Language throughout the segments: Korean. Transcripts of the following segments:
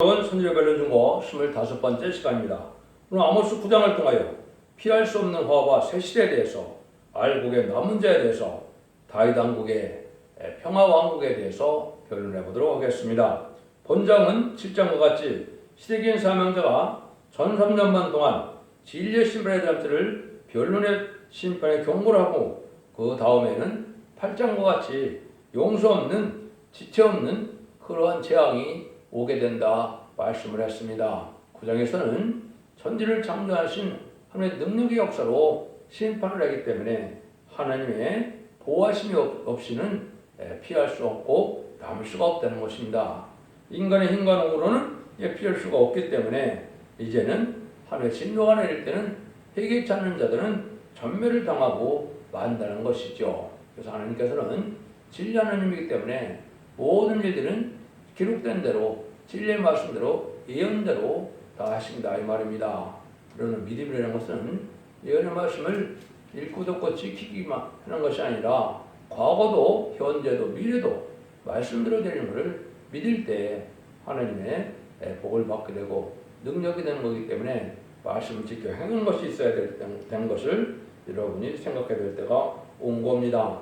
선지자 관련 중고 25번째 시간입니다. 오늘 아모스 9장을 통하여 피할 수 없는 화와 새 시대에 대해서, 알곡의 남은 자에 대해서, 다윗 왕국의 평화 왕국에 대해서 변론해 보도록 하겠습니다. 본장은 7장과 같이 시대기인 사명자가 1300년 동안 진리의 심판의 잠들을 변론의 심판에 경고를 하고, 그 다음에는 8장과 같이 용서 없는, 지체 없는 그러한 재앙이 오게 된다 말씀을 했습니다. 9장에서는 천지를 창조하신 하나님의 능력의 역사로 심판을 하기 때문에 하나님의 보호하심이 없이는 피할 수 없고 남을 수가 없다는 것입니다. 인간의 힘과능으로는 피할 수가 없기 때문에 이제는 하나님의 진노가 내릴 때는 회개치 않는 자들은 전멸을 당하고 만다는 것이죠. 그래서 하나님께서는 진리 하나님이기 때문에 모든 일들은 기록된 대로 진리의 말씀대로 예언대로 다 하신다 이 말입니다. 그러나 믿음이라는 것은 예언의 말씀을 읽고 듣고 지키기만 하는 것이 아니라 과거도 현재도 미래도 말씀대로 되는 것을 믿을 때 하나님의 복을 받게 되고 능력이 되는 것이기 때문에 말씀을 지켜 행하는 것이 있어야 되는 것을 여러분이 생각해야 될 때가 온 겁니다.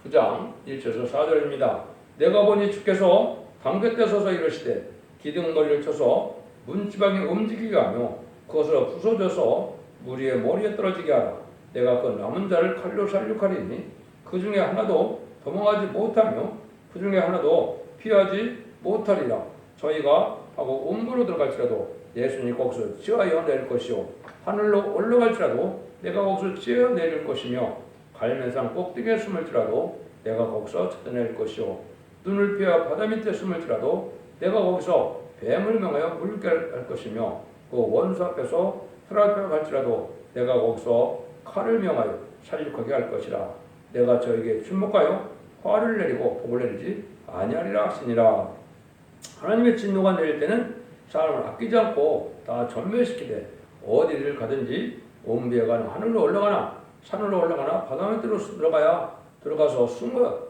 9장 1절에서 4절입니다. 내가 보니 주께서 방긋에 서서 이르시되 기둥머리를 쳐서 문지방이 움직이게 하며 그것을 부서져서 무리의 머리에 떨어지게 하라. 내가 그 남은 자를 칼로 살육하리니 그 중에 하나도 도망하지 못하며 그 중에 하나도 피하지 못하리라. 저희가 하고 음부로 들어갈지라도 예수님이 거기서 찌어 내릴 것이요 하늘로 올라갈지라도 내가 거기서 찌어 내릴 것이며 갈멜산 꼭대기에 숨을지라도 내가 거기서 찾아낼 것이요 눈을 피하 바다 밑에 숨을지라도 내가 거기서 뱀을 명하여 물게 할 것이며 그 원수 앞에서 틀 앞에 갈지라도 내가 거기서 칼을 명하여 살육하게 할 것이라. 내가 저에게 주목하여 화를 내리고 복을 내리지 아니하리라 하시니라. 하나님의 진노가 내릴 때는 사람을 아끼지 않고 다 전멸시키되 어디를 가든지 온비에 가나 하늘로 올라가나 산으로 올라가나 바다 밑으로 들어가서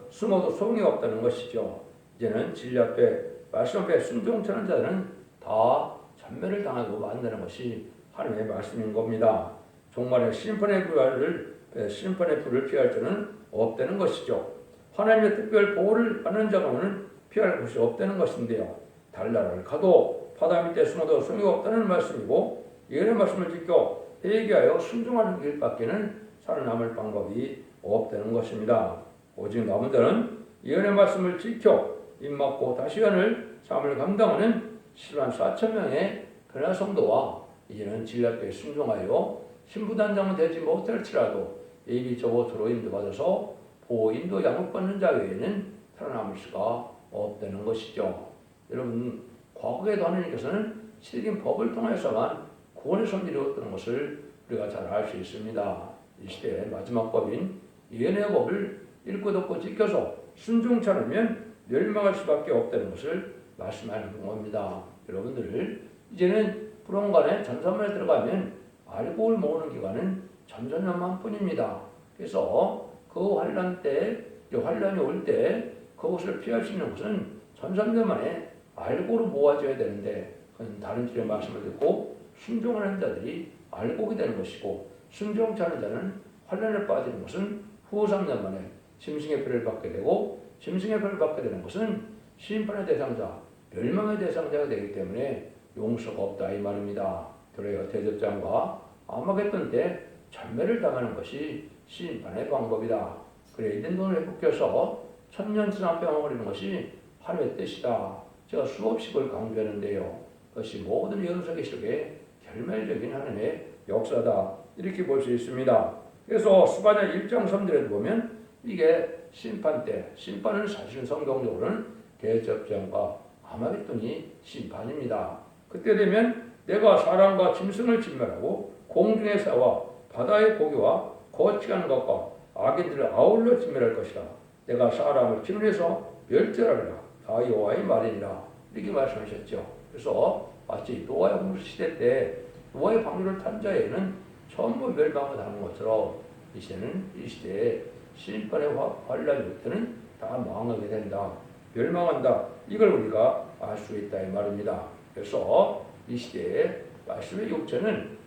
숨어도 소용이 없다는 것이죠. 이제는 진리 앞에 말씀 앞에 순종하는 자들은 다 전멸을 당하고 만다는 것이 하나님의 말씀인 겁니다. 종말의 심판의 불을 피할 자는 없다는 것이죠. 하나님의 특별 보호를 받는 자가는 피할 곳이 없다는 것인데요. 달나라를 가도 바다 밑에 숨어도 소용이 없다는 말씀이고 예언의 말씀을 지켜 회개하여 순종하는 길밖에는 살아남을 방법이 없다는 것입니다. 오직 남은 자는 예언의 말씀을 지켜 입맞고 다시안을 삶을 감당하는 104,000명의 그러나 성도와 이제는 진리 앞에 순종하여 신부단장은 되지 못할지라도 예비적으로 인도받아서 보호 인도 양육받는 자 외에는 살아남을 수가 없다는 것이죠. 여러분, 과거에도 하나님께서는 시대적인 법을 통해서만 구원의 선지를 얻는 것을 우리가 잘 알 수 있습니다. 이 시대의 마지막 법인 예언의 법을 읽고 듣고 지켜서 순종치 않으면 멸망할 수밖에 없다는 것을 말씀하는 겁니다. 여러분들 이제는 불원간에 전산만에 들어가면 알곡을 모으는 기간은 전전년만 뿐입니다. 그래서 그 환란이 올 때 그것을 피할 수 있는 것은 전산년 만에 알곡으로 모아져야 되는데 그건 다른 주의 말씀을 듣고 순종하는 자들이 알곡이 되는 것이고 순종치 않은 자는 환란에 빠지는 것은 후 3년 만에 짐승의 표를 받게 되고 짐승의 표를 받게 되는 것은 심판의 대상자, 멸망의 대상자가 되기 때문에 용서가 없다 이 말입니다. 그래요. 대접장과 아마겟돈 때 전멸을 당하는 것이 심판의 방법이다. 그래 이된 돈을 회복해서 천년 지난 병을 버리는 것이 하나님의 뜻이다. 제가 수없이 그걸 강조하는데요. 그것이 모든 예언서기 속에 결말적인 하나님의 역사다. 이렇게 볼 수 있습니다. 그래서 스바냐 1장 3절에도 보면 이게 심판 때, 심판은 사실은 성경적으로는 대접장과 아마겟돈이 심판입니다. 그때 되면 내가 사람과 짐승을 진멸하고 공중의 새와 바다의 고기와 거치가는 것과 악인들을 아울러 진멸할 것이라. 내가 사람을 진멸해서 멸절하리라. 다 여호와의 말이니라. 이렇게 말씀하셨죠. 그래서 마치 노아의 홍수 시대 때 노아의 방주를 탄 자에는 전부 멸망을 당한 것처럼 이제는 이 시대에 심판의 환란이 올 때는 다 망하게 된다. 멸망한다. 이걸 우리가 알 수 있다 이 말입니다. 그래서 이 시대의 말씀의 요체는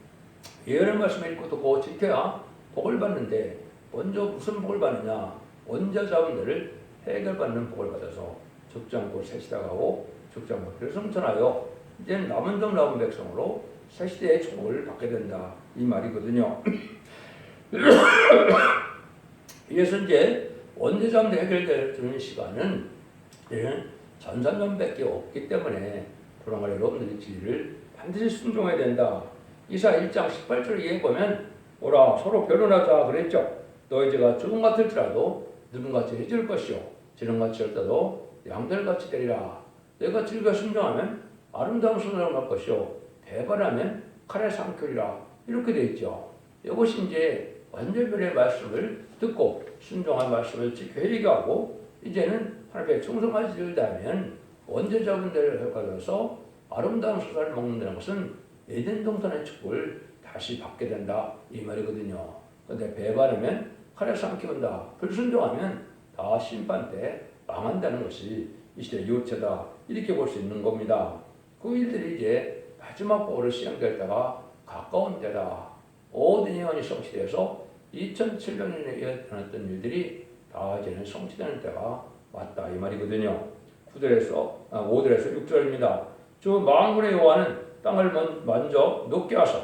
예언의 말씀을 읽고 듣고 지켜야 복을 받는데 먼저 무슨 복을 받느냐? 원죄 자원들을 해결받는 복을 받아서 죽지 않고 새시다가고 죽지 않고 그를 성천하여 이제는 남은 종 남은 백성으로 새시대의 축복을 받게 된다 이 말이거든요. 이래서 이제 원죄 자원들 해결되는 시간은 전산년밖에 없기 때문에 그런 여러분들의 진리를 반드시 순종해야 된다. 이사 1장 18절 이해 보면 오라 서로 변론하자 그랬죠. 너희가 죽음 같을지라도 누군같이 해줄 것이요 지름같이 할지라도 양들같이 되리라. 내가 즐겨 순종하면 아름다운 순종을 할 것이요 배반하면 칼에 삼키리라. 이렇게 되어 있죠. 이것이 이제 완전별의 말씀을 듣고 순종한 말씀을 지켜 회개하고 이제는 하나님의 충성하지 되면 원죄자분들을 가져서 아름다운 수사를 먹는다는 것은 에덴 동산의 축복을 다시 받게 된다 이 말이거든요. 그런데 배반하면 칼에 삼키운다. 불순종하면 다 심판 때 망한다는 것이 이 시대의 요체다 이렇게 볼 수 있는 겁니다. 그 일들이 이제 마지막 보호를 시행될 때가 가까운 때다. 모든 예언이 성취돼서 2700년에 일어났던 일들이 다 이제는 성취되는 때가 왔다 이 말이거든요. 5절에서 6절입니다. 주 만군의 여호와는 땅을 먼저 높게 하사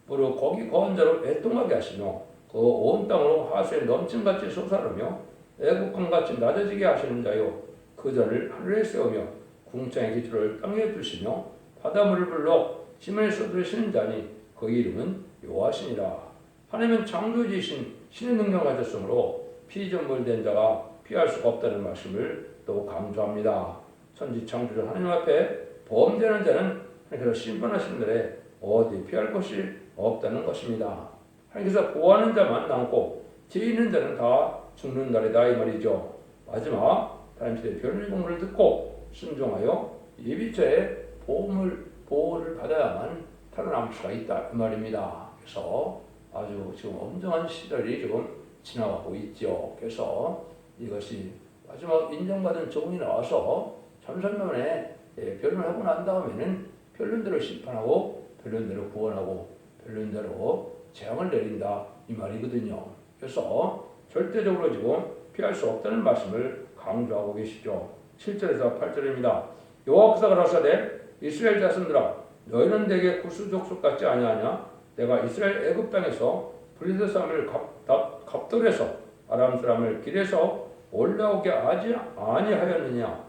무릇 거기 거한 자로 애통하게 하시며 그 온 땅으로 하수에 넘침같이 솟아오르며 애국강같이 낮아지게 하시는 자요 그 자를 하늘에 세우며 궁창의 기초를 땅에 두시며 바닷물을 불러 지면에 쏟으시는 자니 그 이름은 여호와시니라. 하나님은 창조주이신 신의 능력을 가졌으므로 피조물된 자가 피할 수가 없다는 말씀을 또 강조합니다. 천지 창조주 하나님 앞에 범죄하는 자는 하나님께서 심판하시는 날에 어디 피할 곳이 없다는 것입니다. 하나님께서 보호하는 자만 남고 죄 있는 자는 다 죽는 날이다 이 말이죠. 마지막 다음 시대 변론의 공문을 듣고 순종하여 예비처에 보호를 받아야만 살아남을 수가 있다 이 말입니다. 그래서 아주 지금 엄정한 시절이 지금 지나가고 있죠. 그래서 이것이 마지막 인정받은 종이 나와서 참선면에 변론하고 난 다음에는 변론대로 심판하고 변론대로 구원하고 변론대로 재앙을 내린다 이 말이거든요. 그래서 절대적으로 지금 피할 수 없다는 말씀을 강조하고 계시죠. 7절에서 8절입니다. 여호와께서 가라사대 이스라엘 자손들아 너희는 내게 구수족속 같지 아니하냐? 내가 이스라엘 애굽 땅에서 블레셋 사람을 갑돌에서 아람 사람을 길에서 올라오게 하지 아니하였느냐?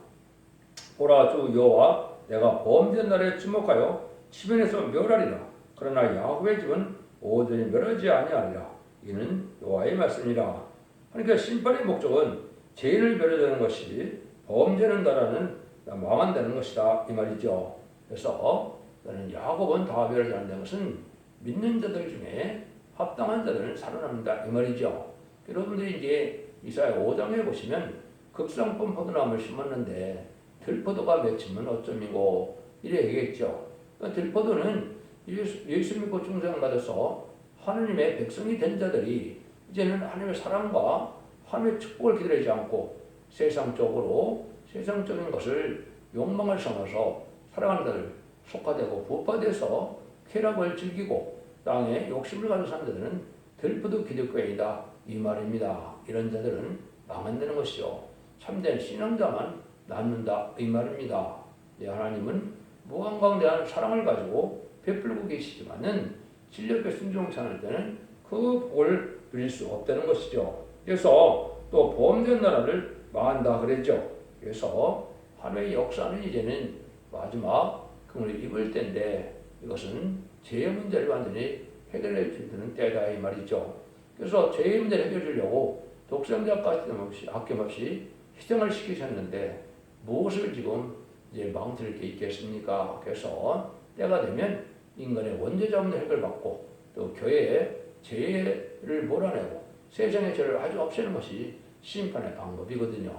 보라 주 여호와 내가 범죄한 날에 주목하여 지면에서 멸하리라. 그러나 야훼의 집은 오전히 멸하지 아니하리라. 이는 여호와의 말씀이라. 그러니까 심판의 목적은 죄인을 멸하자는 것이 범죄는 나라는 망한다는 것이다 이 말이죠. 그래서 나는 야곱은 다 멸하지 않는다는 것은 믿는 자들 중에 합당한 자들은 살아남는다 이 말이죠. 여러분들이 이제 이사야 5장에 보시면 극상품 포도나무를 심었는데 들포도가 맺히면 어쩌미고 이래 얘기했죠. 그러니까 들포도는 예수 믿고 중생을 받아서 하느님의 백성이 된 자들이 이제는 하나님의 사랑과 하나님의 축복을 기다리지 않고 세상적인 것을 욕망을 삼아서 살아가는 자들 속화되고 부파돼서 쾌락을 즐기고 땅에 욕심을 가진 사람들은 들포도 기득권이다 이 말입니다. 이런 자들은 망한다는 것이요 참된 신앙자만 남는다 이 말입니다. 하나님은 무한광대한 사랑을 가지고 베풀고 계시지만은 진리에 순종치 않을 때는 그 복을 누릴 수 없다는 것이죠. 그래서 또 범죄한 나라를 망한다 그랬죠. 그래서 하나님의 역사는 이제는 마지막 금을 입을 때인데 이것은 죄의 문제를 완전히 해결해 주는 때다 이 말이죠. 그래서 죄의 문제를 해결해 주려고 독생자까지 아낌없이 희생을 시키셨는데 무엇을 지금 이제 망설일 게 있겠습니까? 그래서 때가 되면 인간의 원죄자 문제 해결받고 또 교회의 죄를 몰아내고 세상의 죄를 아주 없애는 것이 심판의 방법이거든요.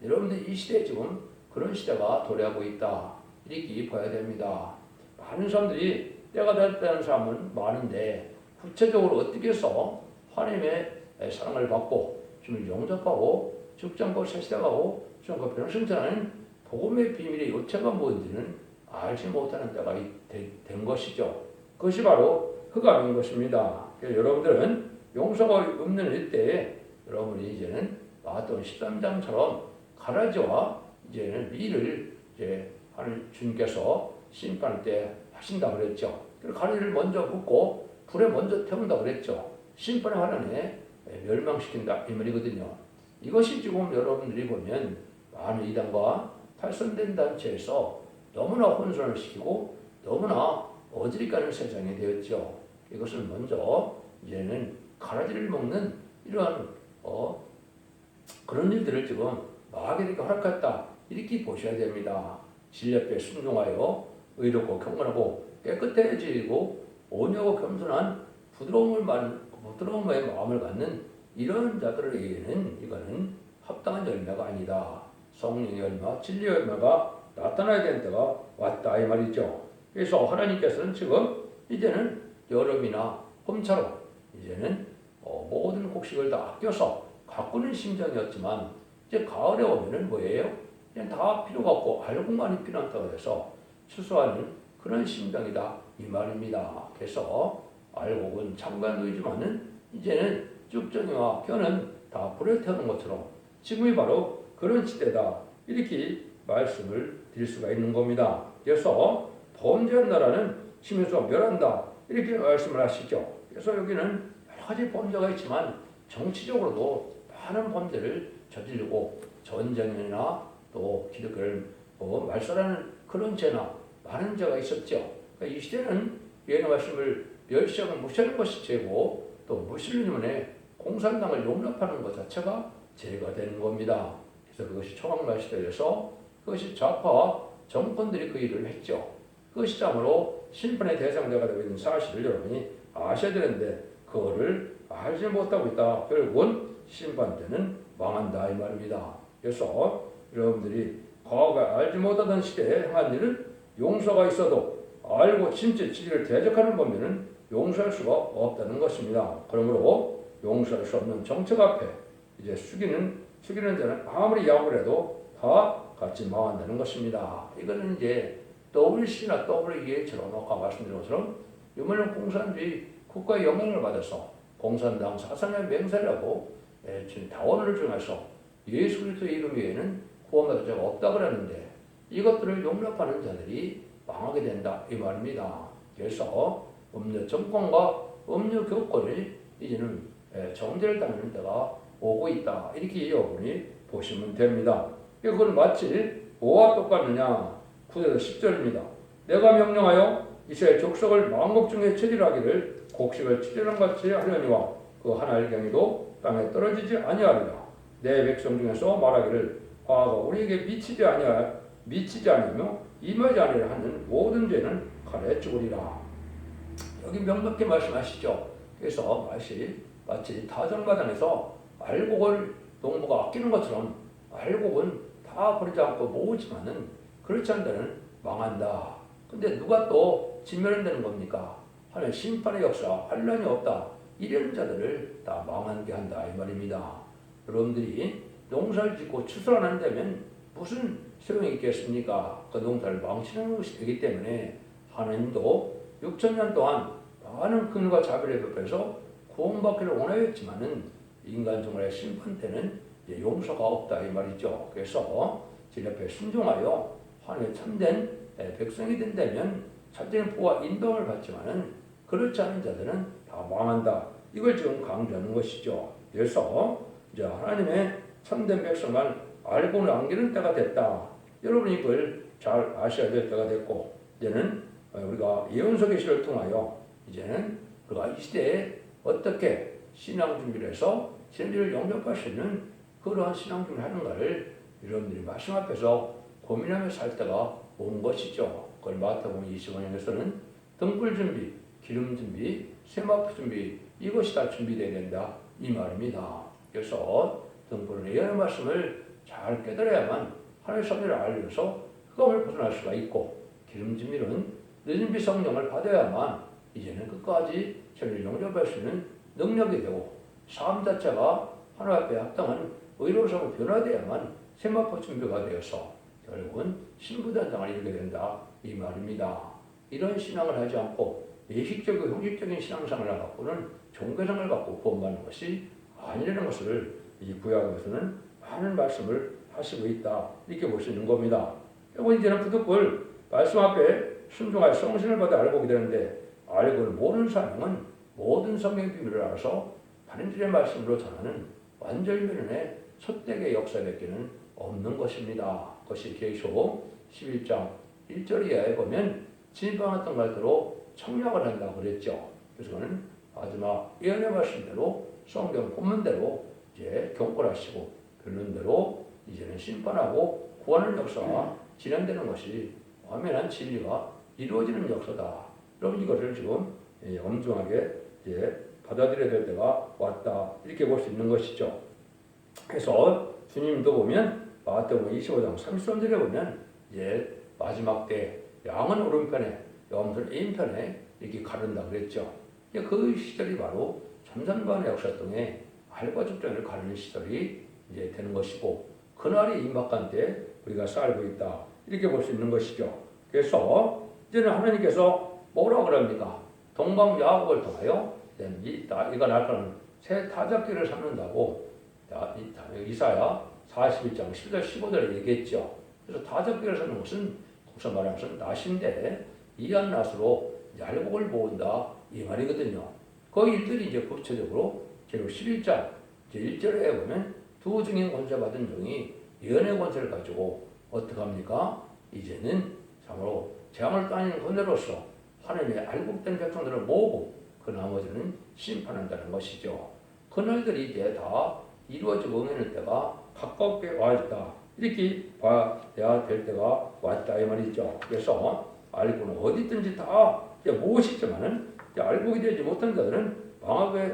여러분들 이 시대에 지금 그런 시대가 도래하고 있다 이렇게 봐야 됩니다. 많은 사람들이 때가 됐다는 사람은 많은데 구체적으로 어떻게 해서 하나님의 사랑을 받고 주님을 영접하고 죽지 않고 새시대가고 주님과 변화 승천하는 복음의 비밀의 요체가 뭔지는 알지 못하는 때가 된 것이죠. 그것이 바로 흑암인 것입니다. 그래서 여러분들은 용서가 없는 이때에 여러분이 이제는 마가복음 13장처럼 가라지와 이제는 밀을 이제 하는 주님께서 심판 때 하신다 그랬죠. 그래서 가라지를 먼저 붓고 불에 먼저 태운다 그랬죠. 심판의 환란에 멸망시킨다 이 말이거든요. 이것이 지금 여러분들이 보면 많은 이단과 탈선된 단체에서 너무나 혼선을 시키고 너무나 어디를 가는 세상이 되었죠. 이것을 먼저 이제는 가라지를 먹는 이러한 그런 일들을 지금 마귀에게 허락했다 이렇게 보셔야 됩니다. 진리 앞에 순종하여 의롭고 경건하고 깨끗해지고 온유하고 겸손한 부드러움의 마음을 갖는 이런 자들에게는 이거는 합당한 열매가 아니다. 성령의 열매, 진리의 열매가 나타나야 되는 때가 왔다 이 말이죠. 그래서 하나님께서는 지금 이제는 여름이나 봄처럼 이제는 모든 곡식을 다 아껴서 가꾸는 심정이었지만 이제 가을에 오면은 뭐예요? 그냥 다 필요가 없고 알곡만이 필요하다고 해서 추수하는 그런 심정이다 이 말입니다. 그래서 알곡은 잠깐 놓이지만은 이제는 쭉정이와 벼는 다 불에 태우는 것처럼 지금이 바로 그런 시대다 이렇게 말씀을 드릴 수가 있는 겁니다. 그래서 범죄한 나라는 심해서 멸한다 이렇게 말씀을 하시죠. 그래서 여기는 여러 가지 범죄가 있지만 정치적으로도 많은 범죄를 저지르고 전쟁이나 또 기독교를 말살하는 그런 죄나 많은 죄가 있었죠. 그러니까 이 시대는 예언의 말씀을 멸시하고 무시하는 것이 죄고 또 무슬림의 공산당을 용납하는 것 자체가 죄가 되는 겁니다. 그래서 그것이 초강말 시대에서 그것이 좌파 정권들이 그 일을 했죠. 그것이 참으로 심판의 대상자가 되고 있는 사실을 여러분이 아셔야 되는데 그거를 알지 못하고 있다. 결국은 심판 때는 망한다 이 말입니다. 그래서 여러분들이 과거에 알지 못하던 시대에 행한 일은 용서가 있어도 알고 진짜 진리를 대적하는 범죄는 용서할 수가 없다는 것입니다. 그러므로 용서할 수 없는 정책 앞에 이제 숙이는 자는 아무리 야구를 해도 다 같이 망한다는 것입니다. 이거는 이제 WC나 WEA처럼 아까 말씀드린 것처럼 유명한 공산주의 국가의 영향을 받아서 공산당 사상의 맹세라고 다원을 중에서 예수 그리스도의 이름 외에는 구원받을 자가 없다 그러는데 이것들을 용납하는 자들이 망하게 된다 이 말입니다. 그래서 음료 정권과 음료 교권이 이제는 정죄를 당하는 때가 오고 있다 이렇게 여러분이 보시면 됩니다. 그건 마치 뭐와 똑같느냐? 9절에서 10절입니다. 내가 명령하여 이스라엘 족속을 만국 중에 체질하기를 곡식을 치질한 같이 하려니와 그 한 알갱이도 땅에 떨어지지 아니하리라. 내 백성 중에서 말하기를 화가 우리에게 미치지 아니하며 임하지 아니하려 하는 모든 죄는 칼에 죽으리라. 여기 명백히 말씀하시죠. 그래서 마치 타전마당에서 알곡을 농부가 아끼는 것처럼 알곡은 다 버리지 않고 모으지만은 그렇지 않은 데는 망한다. 근데 누가 또 진멸한다는 겁니까? 하나님 심판의 역사, 환란이 없다. 이런 자들을 다 망하게 한다 이 말입니다. 여러분들이 농사를 짓고 추수를 안 한다면 무슨 소용이 있겠습니까? 그 농사를 망치는 것이 되기 때문에 하나님도 6천년 동안 많은 긍휼과 자비를 베풀어서 구원받기를 원하였지만은 인간 정말의 심판 때는 용서가 없다 이 말이죠. 그래서 진리 앞에 순종하여 하나님의 참된 백성이 된다면 참된 보호와 인도를 받지만은 그렇지 않은 자들은 다 망한다. 이걸 지금 강조하는 것이죠. 그래서 이제 하나님의 참된 백성만 알고 남기는 때가 됐다. 여러분 이걸 잘 아셔야 될 때가 됐고 이제는 우리가 예언서 계시를 통하여 이제는 우리가 이 시대에 어떻게 신앙 준비를 해서 진리를 영접할 수 있는 그러한 신앙 준비를 하는가를 여러분들이 말씀 앞에서 고민하며 살 때가 온 것이죠. 그걸 마태복음 25장에서는 등불 준비, 기름 준비, 세마포 준비 이것이 다 준비되어야 된다 이 말입니다. 그래서 등불은 예언의 말씀을 잘 깨달아야만 하나님의 섭리를 알려서 흑암을 벗어날 수가 있고 기름 준비는 늦은 비 성령을 받아야만 이제는 끝까지 진리를 영접할 수 있는 능력이 되고 삶 자체가 하나님 앞에 합당한 의로움으로 변화되어야만 세마포 준비가 되어서 결국은 신부단장을 이루게 된다 이 말입니다. 이런 신앙을 하지 않고 예식적이고 형식적인 신앙생활을 갖고는 종교생활을 갖고 구원받는 것이 아니라는 것을 이 구약에서는 많은 말씀을 하시고 있다. 이렇게 볼 수 있는 겁니다. 그리고 이제는 부득불 말씀 앞에 순종하여 성신을 받아 알고 오게 되는데 알고는 모르는 사람은 모든 성경의 비밀을 알아서 바른질의 말씀으로 전하는 완전면의 촛대의 역사밖에는 없는 것입니다. 그것이 계시록 11장 1절 이하에 보면 진방했던 말대로 청약을 한다고 그랬죠. 그래서 그는 마지막 예언의 말씀대로 성경 본문대로 이제 경고하시고 결론대로 이제는 심판하고 구원의 역사가 진행되는 것이 완전한 진리가 이루어지는 역사다. 그럼 이것을 지금 엄중하게 받아들여야 될 때가 왔다. 이렇게 볼 수 있는 것이죠. 그래서 주님도 보면 마태복음 25장 33절에 보면 마지막 때 양은 오른편에 염소는 왼편에 이렇게 가른다 그랬죠. 그 시절이 바로 참선반의 역사 통해 알과 죽전을 가르는 시절이 이제 되는 것이고 그날이 임박한 때 우리가 살고 있다. 이렇게 볼 수 있는 것이죠. 그래서 이제는 하나님께서 뭐라고 그럽니까? 동방 야곱을 통하여 이가 날까는 새 타작기를 삼는다고 이사야 41장 10절 15절에 얘기했죠. 그래서 타작기를 삼는 것은 거기서 말하는 것은 낫인데 이한 낫으로 얄곡을 모은다 이 말이거든요. 그 일들이 이제 구체적으로 계시록 11장 1절에 보면 두 증인 권세 받은 종이 예언의 권세를 가지고 어떻게 합니까? 이제는 참으로 재앙을 따지는 권세로서 하나님의 알곡된 백성들을 모으고 그 나머지는 심판한다는 것이죠. 그날들이 이제 다 이루어지고 응하는 때가 가깝게 와 있다. 이렇게 봐야 될 때가 왔다 이 말이죠. 그래서 알고는 어디든지 다 무엇이지만은 알고이 되지 못한 자들은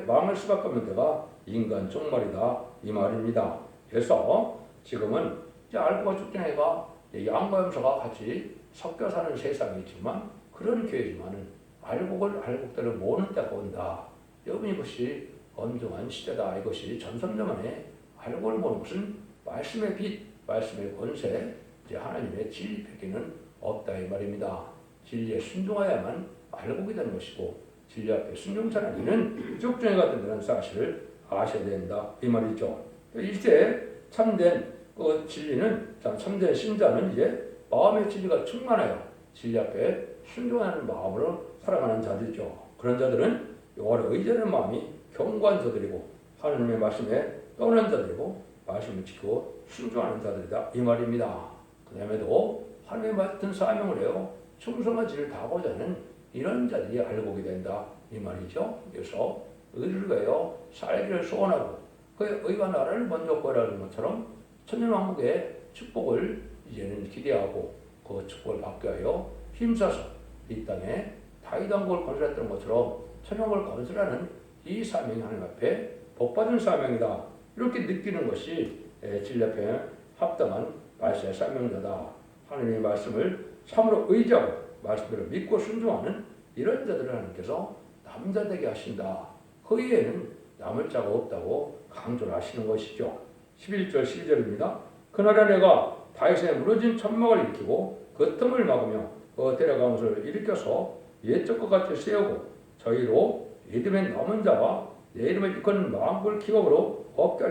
망할 수밖에 없는 때가 인간 종말이다 이 말입니다. 그래서 지금은 알고가 죽전애가 양과 염소가 같이 섞여 사는 세상이지만 그런 교회지만은 알곡대로 모으는 때가 온다. 여러분 이것이 엄중한 시대다. 이것이 전선자만에 알곡을 모으는 것은 말씀의 빛, 말씀의 권세, 하나님의 진리밖에는 없다 이 말입니다. 진리에 순종하야만 알곡이 되는 것이고 진리 앞에 순종치 않은 이는 죽전애가 된다는 사실을 아셔야 된다 이 말이죠. 이제 참된 그 진리는 참된 신자는 이제 마음의 진리가 충만하여 진리 앞에 순종하는 마음으로 살아가는 자들이죠. 그런 자들은 여호와를 의지하는 마음이 견고한 자들이고 하나님의 말씀에 떠난 자들이고 말씀을 지키고 순종하는 자들이다 이 말입니다. 그 다음에도 하나님의 맡은 사명을 해요 충성한 진리를 다하고자 하는 이런 자들이 알곡이 된다 이 말이죠. 그래서 의를 위하여 살기를 소원하고 그의 의와 나라를 먼저 구하라는 것처럼 천년왕국의 축복을 이제는 기대하고 그 축복을 받게 하여 힘써서 이 땅에 다윗 왕국을 건설했던 것처럼 천년왕국을 건설하는 이 사명이 하나님 앞에 복받은 사명이다. 이렇게 느끼는 것이 진리 앞에 합당한 말씀의 사명자다. 하나님의 말씀을 참으로 의지하고 말씀대로 믿고 순종하는 이런 자들을 하나님께서 남자되게 하신다. 그 이에는 남을 자가 없다고 강조를 하시는 것이죠. 11절 12절입니다. 그날에 내가 다윗의 무너진 천막을 일으키고 그 틈을 막으며 그 데려간 것을 일으켜서 옛적과 같이 세우고 저희로 이름의 남은 자와 내 이름을 일컫는 만골 기업으로 업게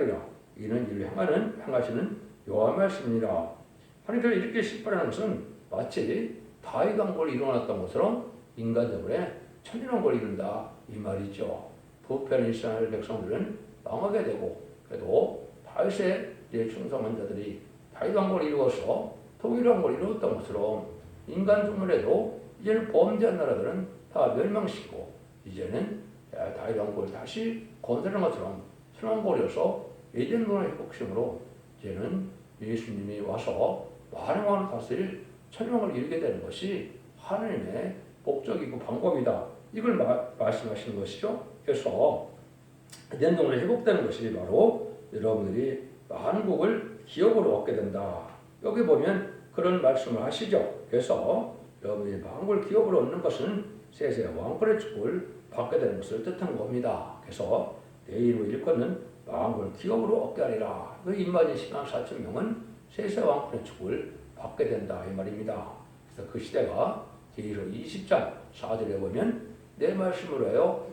이는 이를 행하시는 여호와 말씀이니라. 하나님께서 이렇게 심판하는 것은 마치 다윗 왕국을 일어났던 것처럼 인간적으로 천년왕국을 이룬다 이 말이죠. 부패한 이스라엘 백성들은 망하게 되고 그래도 다윗의 충성한 자들이 다윗 왕국을 이루어서 통일왕국을 이루었던 것처럼 인간 종말에도 이제는 범죄한 나라들은 다 멸망시키고 이제는 다윗 왕국을 다시 건설하는 것처럼 천왕국을 이뤄서 에덴 문화의 복심으로 이제는 예수님이 와서 많은 왕을 다스릴 천왕을 이루게 되는 것이 하나님의 목적이고 방법이다. 이걸 말씀하시는 것이죠. 그래서 에덴 동안에 회복되는 것이 바로 여러분들이 만국을 기업으로 얻게 된다. 여기 보면 그런 말씀을 하시죠. 그래서 여러분이 만국을 기업으로 얻는 것은 세세 왕권의 축복을 받게 되는 것을 뜻하는 겁니다. 그래서 내 이름을 일컫는 만국을 기업으로 얻게 하리라. 그 임마지 신앙 4,000명은 세세 왕권의 축복을 받게 된다 이 말입니다. 그래서 그 시대가 계시록 20장 4절에 보면 내 말씀으로 하여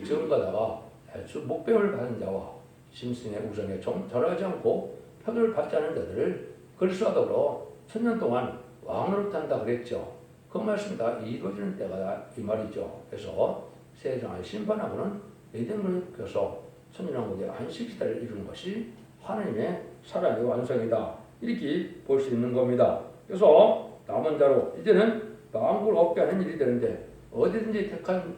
지금가다가 주 목배임을 받은 자와 짐승의 우상에 절하지 않고 표를 받지 않은 자들을 그리스도로 천년 동안 왕으로 탄다 그랬죠. 그 말씀 다 이루어지는 때가 이 말이죠. 그래서 세상을 심판하고는 에덴을 펴서 천년왕국의 안식시대를 이루는 것이 하나님의 사랑의 완성이다. 이렇게 볼 수 있는 겁니다. 그래서 남은 자로 이제는 만국을 얻게 하는 일이 되는데 어디든지 택한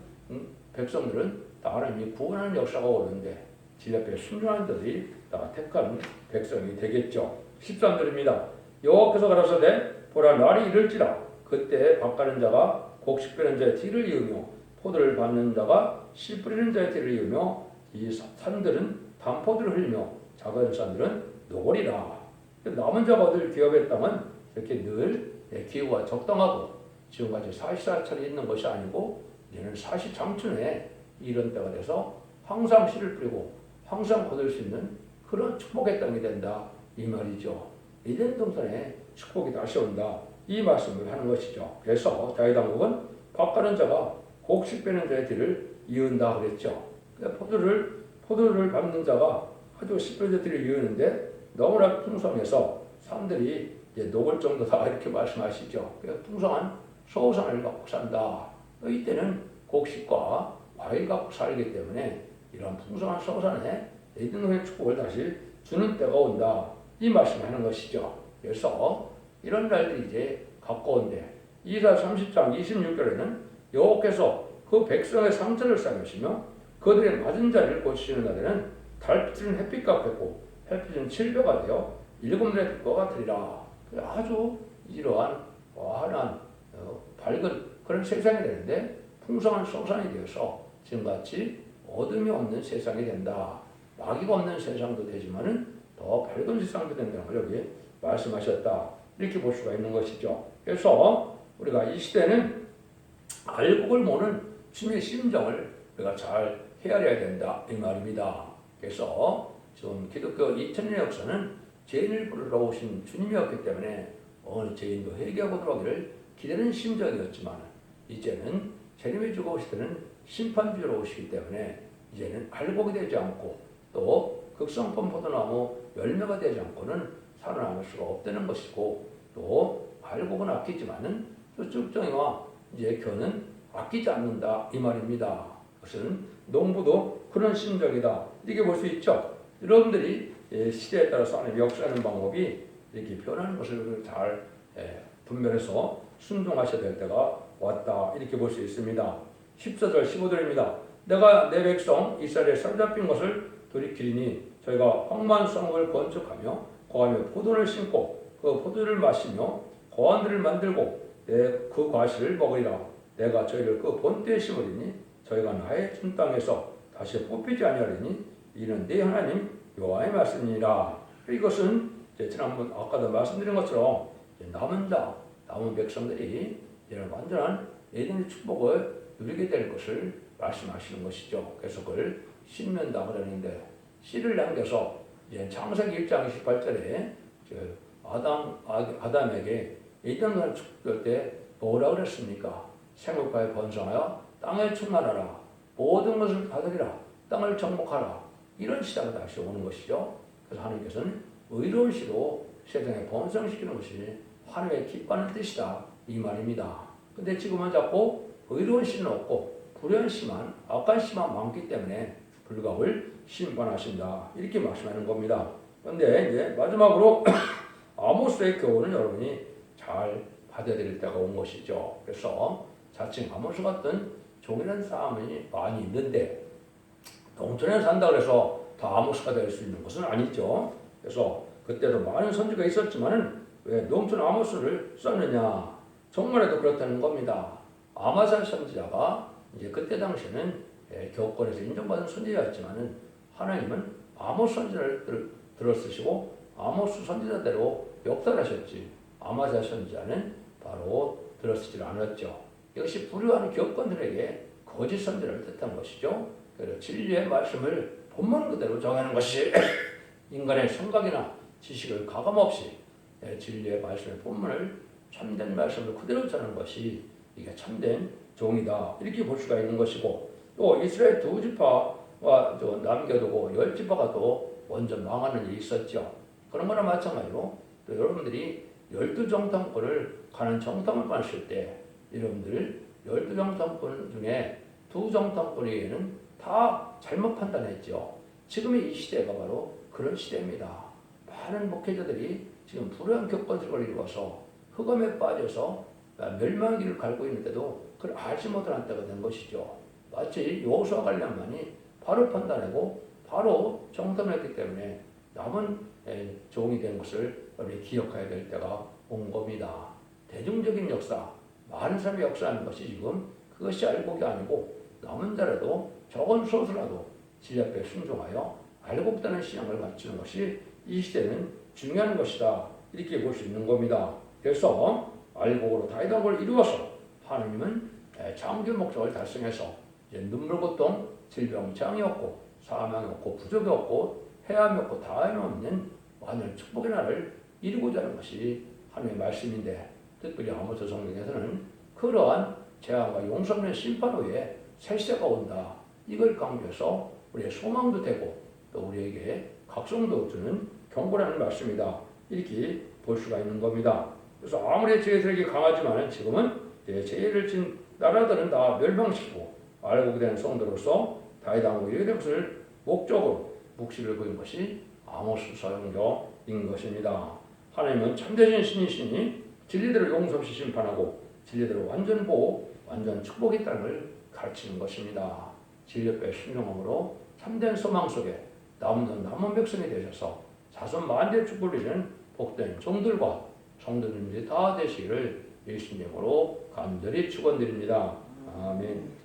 백성들은 다 하나님이 구원하는 역사가 오는데 지 앞에 순종하는 자들이 다 택한 백성이 되겠죠. 13절입니다. 여호와께서 가라사대 보라 날이 이를지라 그때 밭가는 자가 곡식 베는 자의 뒤를 이으며 포도를 밟는 자가 씨 뿌리는 자의 뒤를 이으며 이 산들은 단포도를 흘리며 작은 산들은 노골이라. 남은 자가 얻을 기업의 땅은 이렇게 늘 기후가 적당하고 지금까지 사시사철이 있는 것이 아니고 이제는 사시장춘에 이런 때가 돼서 항상 씨를 뿌리고 항상 거둘 수 있는 그런 축복의 땅이 된다 이 말이죠. 에덴 동산에 축복이 다시 온다 이 말씀을 하는 것이죠. 그래서 다윗왕국은 밭가는 자가 곡식 베는 자의 뒤를 이은다 그랬죠. 포도를 밟는 자가 아주 씨 뿌리는 자의 뒤를 이으는데 너무나 풍성해서 사람들이 이제 녹을 정도다 이렇게 말씀하시죠. 풍성한 소산을 갖고 산다. 이때는 곡식과 과일 갖고 살기 때문에 이런 풍성한 소산에 에덴의 축복을 다시 주는 때가 온다. 이 말씀을 하는 것이죠. 그래서 이런 날들이 이제 가까운데 이사 30장 26절에는 여호와께서 그 백성의 상처를 싸매시며 그들의 맞은 자리를 고치시는 날에는 달빛은 햇빛 같겠고 햇빛은 칠배가 되어 일곱 날의 빛과 같으리라. 아주 이러한 환한 밝은 그런 세상이 되는데 풍성한 소산이 되어서 지금같이 어둠이 없는 세상이 된다. 마귀가 없는 세상도 되지만은 더 밝은 세상도 된다는 걸 여기 말씀하셨다. 이렇게 볼 수가 있는 것이죠. 그래서 우리가 이 시대는 알곡을 모는 주님의 심정을 우리가 잘 헤아려야 된다 이 말입니다. 그래서 지금 기독교 2000년의 역사는 죄인을 부르러 오신 주님이었기 때문에 어느 죄인도 회개하고 들어오기를 기다리는 심정이었지만 이제는 재림이 주고 오실 때는 심판주로 오시기 때문에 이제는 알곡이 되지 않고 또 극성품 포도나무 열매가 되지 않고는 살아남을 수가 없다는 것이고 또 알곡은 아끼지만은 또 쭉정이와 이제 겨는 아끼지 않는다 이 말입니다. 그것은 농부도 그런 심정이다 이렇게 볼 수 있죠. 여러분들이 시대에 따라서 하나님 역사하는 방법이 이렇게 변하는 것을 잘 분별해서 순종하셔야 될 때가 왔다 이렇게 볼 수 있습니다. 14절 15절입니다. 내가 내 백성 이스라엘에 사로잡힌 것을 돌이키리니 저희가 황무한 성을 건축하며 거하며 포도를 심고 그 포도를 마시며 거한들을 만들고 내 그 과실을 먹으리라. 내가 저희를 그 본때에 심으리니 저희가 나의 준 땅에서 다시 뽑히지 아니하리니 이는 네 하나님 여호와의 말씀이니라. 이것은 지난번 아까도 말씀드린 것처럼 남은 백성들이 이런 완전한 에덴의 축복을 누리게 될 것을 말씀하시는 것이죠. 그래서 그걸 심는다 그러는데 씨를 남겨서 창세기 1장 28절에 아담에게 에덴을 축복할 때 뭐라 그랬습니까? 생육하여 번성하여 땅에 충만하라. 모든 것을 받으리라. 땅을 정복하라. 이런 시대가 다시 오는 것이죠. 그래서 하나님께서는 의로운 씨로 세상에 번성시키는 것이 하나님의 기뻐하는 뜻이다 이 말입니다. 근데 지금은 자꾸 의로운 씨는 없고 불의한 씨만 악한 씨만 많기 때문에 불가을 심판하신다 이렇게 말씀하는 겁니다. 그런데 이제 마지막으로 아모스의 교훈은 여러분이 잘 받아들일 때가 온 것이죠. 그래서 자칭 아모스 같은 종이라는 사람이 많이 있는데 농촌에 산다 그래서 다 아모스가 될 수 있는 것은 아니죠. 그래서 그때도 많은 선지가 있었지만은 왜 농촌 아모스를 썼느냐? 정말에도 그렇다는 겁니다. 아마살 선지자가 이제 그때 당시에는 교권에서 인정받은 선지자였지만은 하나님은 아모스 선지자를 들어쓰시고 아모스 선지자대로 역사하셨지. 아마살 선지자는 바로 들어쓰지 않았죠. 이것이 불의한 교권들에게 거짓 선지를 뜻한 것이죠. 그래서 진리의 말씀을 본문 그대로 정하는 것이 인간의 생각이나 지식을 가감없이 진리의 말씀의 본문을 참된 말씀을 그대로 전하는 것이 이게 참된 종이다 이렇게 볼 수가 있는 것이고, 또 이스라엘 두 지파와 남겨두고 열 지파가 또 먼저 망하는 일이 있었죠. 그런 거나 마찬가지로 또 여러분들이 12정탐꾼을 가는 정탐을 갔을 때 여러분들 12정탐꾼 중에 2정탐꾼에게는 다 잘못 판단했죠. 지금의 이 시대가 바로 그런 시대입니다. 많은 목회자들이 지금 불우한 겪어들을 이루어서 흑암에 빠져서 멸망의 길을 갈고 있는데도 그걸 알지 못한 때가 된 것이죠. 마치 여호수아 관련만이 바로 판단하고 바로 정탐했기 때문에 남은 종이 된 것을 우리 기억해야 될 때가 온 겁니다. 대중적인 역사, 많은 사람이 역사하는 것이 지금 그것이 알곡이 아니고 남은 자라도 적은 수라도 진리 앞에 순종하여 알고 있다는 신앙을 갖추는 것이 이 시대는 중요한 것이다 이렇게 볼 수 있는 겁니다. 그래서 알곡으로 다이다고를 이루어서 하나님은 창조 목적을 달성해서 이제 눈물 고통, 질병, 장이 없고 사망이 없고 부족이 없고 해함이 없고 다함이 없는 완전 축복의 날을 이루고자 하는 것이 하나님의 말씀인데, 특별히 아모스 성경에서는 그러한 재앙과 용서 없는 심판 후에 새 시대가 온다 이걸 강조해서 우리의 소망도 되고 또 우리에게 각성도 주는 경고라는 말씀이다 이렇게 볼 수가 있는 겁니다. 그래서 아무리 죄들에게 강하지만 지금은 죄를 진 나라들은 다 멸망시키고 알고 된 성도로서 다윗왕후 유대의 것을 목적으로 묵시를 그린 것이 아모스 서경인 것입니다. 하나님은 참되신 신이시니 진리대로 용서 없이 심판하고 진리대로 완전 보호, 완전 축복의 땅을 가르치는 것입니다. 진리 옆에 순종함으로 참된 소망 속에 남은 백성이 되셔서 자손 만대 축복을 이루는 복된 종들과 성도님들이 다 되시기를 예수님으로 간절히 축원드립니다. 아멘.